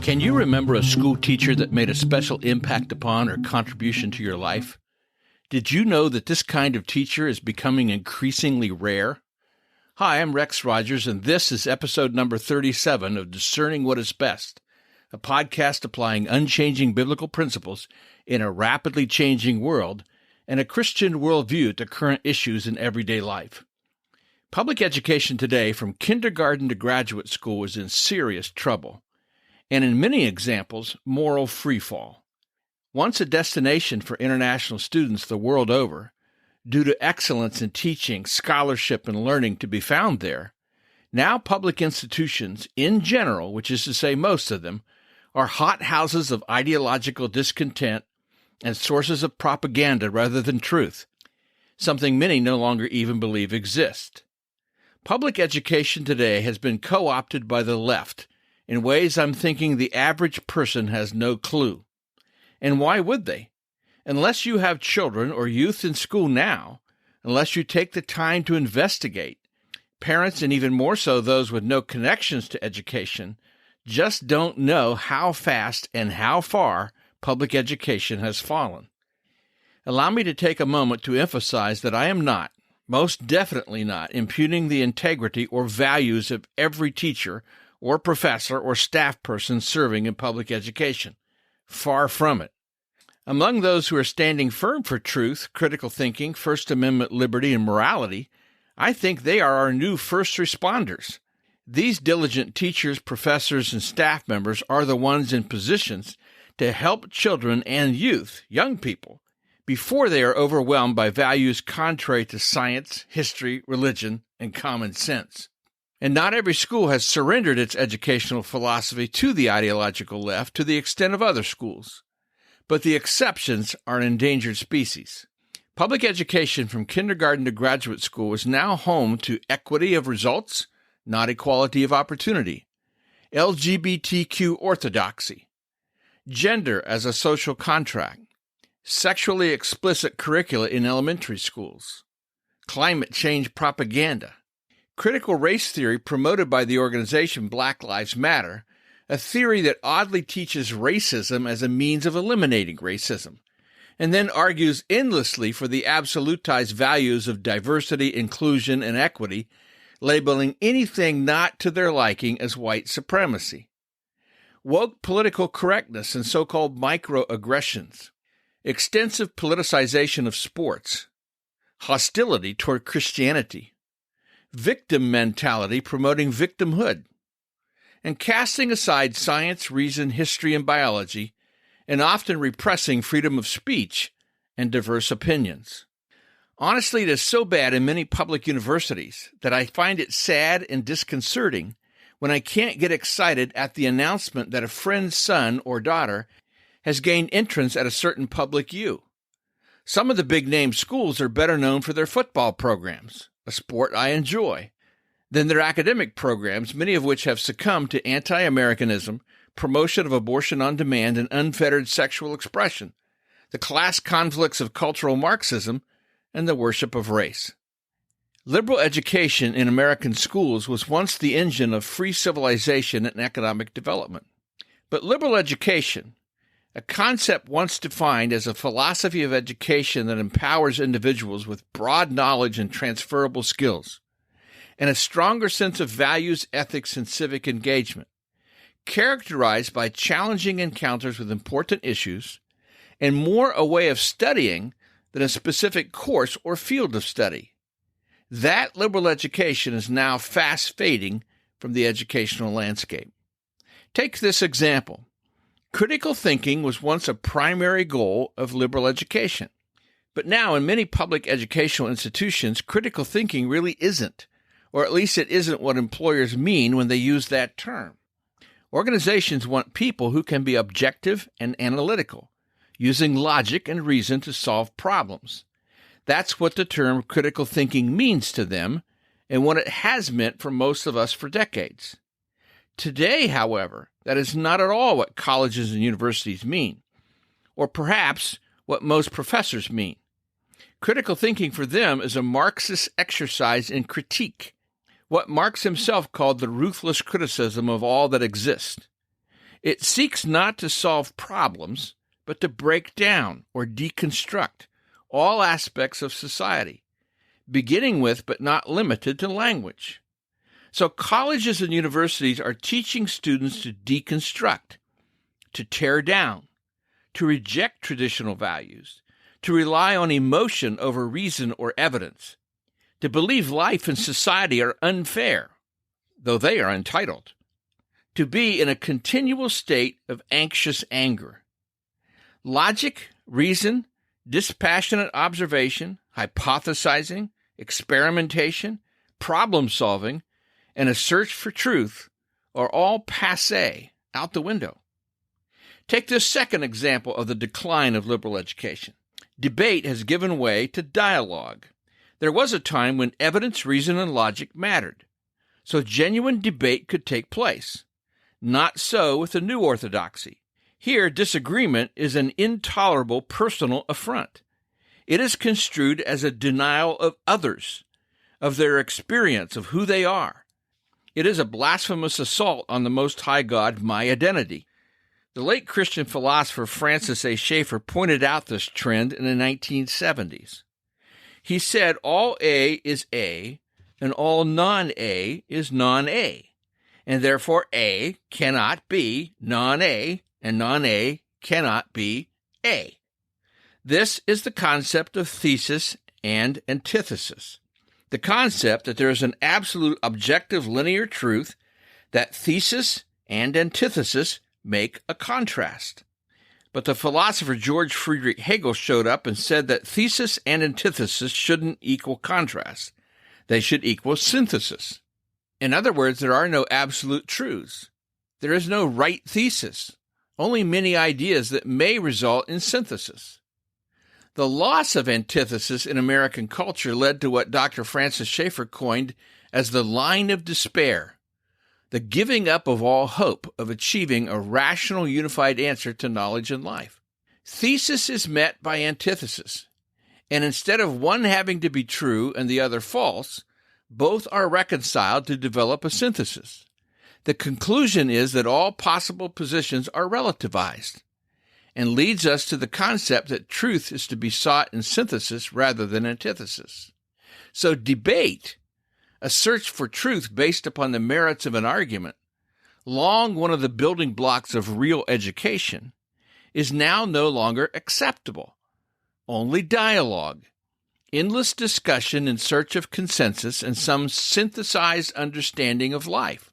Can you remember a school teacher that made a special impact upon or contribution to your life? Did you know that this kind of teacher is becoming increasingly rare? Hi, I'm Rex Rogers, and this is episode number 37 of Discerning What is Best, a podcast applying unchanging biblical principles in a rapidly changing world and a Christian worldview to current issues in everyday life. Public education today, from kindergarten to graduate school, is in serious trouble, and in many examples, moral freefall. Once a destination for international students the world over, due to excellence in teaching, scholarship, and learning to be found there, now public institutions, in general, which is to say most of them, are hothouses of ideological discontent and sources of propaganda rather than truth, something many no longer even believe exists. Public education today has been co-opted by the left in ways I'm thinking the average person has no clue. And why would they? Unless you have children or youth in school now, unless you take the time to investigate, parents, and even more so those with no connections to education, just don't know how fast and how far public education has fallen. Allow me to take a moment to emphasize that I am not, most definitely not, impugning the integrity or values of every teacher or professor or staff person serving in public education. Far from it. Among those who are standing firm for truth, critical thinking, First Amendment liberty, and morality, I think they are our new first responders. These diligent teachers, professors, and staff members are the ones in positions to help children and youth, young people, before they are overwhelmed by values contrary to science, history, religion, and common sense. And not every school has surrendered its educational philosophy to the ideological left to the extent of other schools. But the exceptions are an endangered species. Public education from kindergarten to graduate school is now home to equity of results, not equality of opportunity, LGBTQ orthodoxy, gender as a social contract, sexually explicit curricula in elementary schools, climate change propaganda, critical race theory promoted by the organization Black Lives Matter, a theory that oddly teaches racism as a means of eliminating racism, and then argues endlessly for the absolutized values of diversity, inclusion, and equity, labeling anything not to their liking as white supremacy. Woke political correctness and so-called microaggressions, extensive politicization of sports, hostility toward Christianity, victim mentality promoting victimhood, and casting aside science, reason, history, and biology, and often repressing freedom of speech and diverse opinions. Honestly, it is so bad in many public universities that I find it sad and disconcerting when I can't get excited at the announcement that a friend's son or daughter has gained entrance at a certain public U. Some of the big-name schools are better known for their football programs, a sport I enjoy, than their academic programs, many of which have succumbed to anti-Americanism, promotion of abortion on demand, and unfettered sexual expression, the class conflicts of cultural Marxism, and the worship of race. Liberal education in American schools was once the engine of free civilization and economic development. But liberal education, a concept once defined as a philosophy of education that empowers individuals with broad knowledge and transferable skills, and a stronger sense of values, ethics, and civic engagement, characterized by challenging encounters with important issues, and more a way of studying than a specific course or field of study. That liberal education is now fast fading from the educational landscape. Take this example. Critical thinking was once a primary goal of liberal education. But now in many public educational institutions, critical thinking really isn't, or at least it isn't what employers mean when they use that term. Organizations want people who can be objective and analytical, using logic and reason to solve problems. That's what the term critical thinking means to them, and what it has meant for most of us for decades. Today, however, that is not at all what colleges and universities mean, or perhaps what most professors mean. Critical thinking for them is a Marxist exercise in critique, what Marx himself called the ruthless criticism of all that exists. It seeks not to solve problems, but to break down or deconstruct all aspects of society, beginning with but not limited to language. So colleges and universities are teaching students to deconstruct, to tear down, to reject traditional values, to rely on emotion over reason or evidence, to believe life and society are unfair, though they are entitled, to be in a continual state of anxious anger. Logic, reason, dispassionate observation, hypothesizing, experimentation, problem-solving, and a search for truth are all passé, out the window. Take this second example of the decline of liberal education. Debate has given way to dialogue. There was a time when evidence, reason, and logic mattered, so genuine debate could take place. Not so with the new orthodoxy. Here, disagreement is an intolerable personal affront. It is construed as a denial of others, of their experience, of who they are. It is a blasphemous assault on the Most High God, my identity. The late Christian philosopher Francis A. Schaeffer pointed out this trend in the 1970s. He said all A is A, and all non-A is non-A, and therefore A cannot be non-A, and non-A cannot be A. This is the concept of thesis and antithesis. The concept that there is an absolute objective linear truth, that thesis and antithesis make a contrast. But the philosopher George Friedrich Hegel showed up and said that thesis and antithesis shouldn't equal contrast. They should equal synthesis. In other words, there are no absolute truths. There is no right thesis, only many ideas that may result in synthesis. The loss of antithesis in American culture led to what Dr. Francis Schaeffer coined as the line of despair, the giving up of all hope of achieving a rational, unified answer to knowledge and life. Thesis is met by antithesis, and instead of one having to be true and the other false, both are reconciled to develop a synthesis. The conclusion is that all possible positions are relativized, and leads us to the concept that truth is to be sought in synthesis rather than antithesis. So debate, a search for truth based upon the merits of an argument, long one of the building blocks of real education, is now no longer acceptable. Only dialogue, endless discussion in search of consensus and some synthesized understanding of life.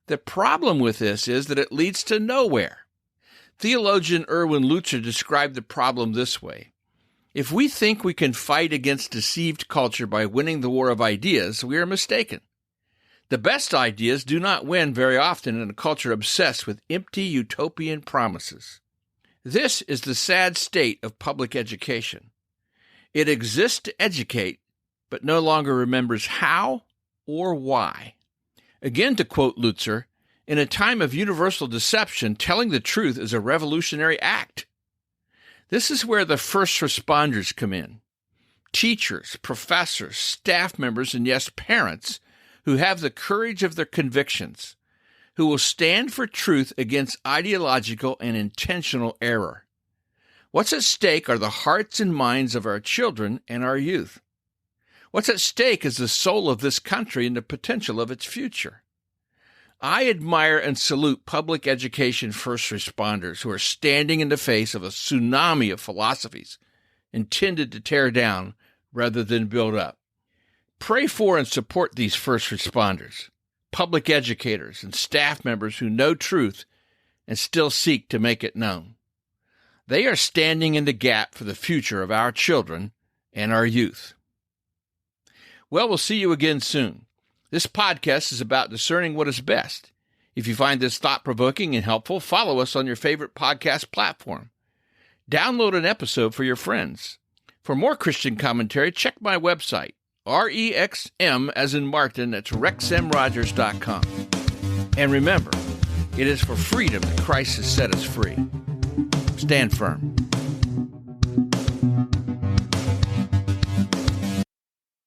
The problem with this is that it leads to nowhere. Theologian Erwin Lutzer described the problem this way. If we think we can fight against deceived culture by winning the war of ideas, we are mistaken. The best ideas do not win very often in a culture obsessed with empty utopian promises. This is the sad state of public education. It exists to educate, but no longer remembers how or why. Again, to quote Lutzer, in a time of universal deception, telling the truth is a revolutionary act. This is where the first responders come in. Teachers, professors, staff members, and yes, parents who have the courage of their convictions, who will stand for truth against ideological and intentional error. What's at stake are the hearts and minds of our children and our youth. What's at stake is the soul of this country and the potential of its future. I admire and salute public education first responders who are standing in the face of a tsunami of philosophies intended to tear down rather than build up. Pray for and support these first responders, public educators, and staff members who know truth and still seek to make it known. They are standing in the gap for the future of our children and our youth. Well, we'll see you again soon. This podcast is about discerning what is best. If you find this thought-provoking and helpful, follow us on your favorite podcast platform. Download an episode for your friends. For more Christian commentary, check my website, REXM as in Martin, that's rexmrogers.com. And remember, it is for freedom that Christ has set us free. Stand firm.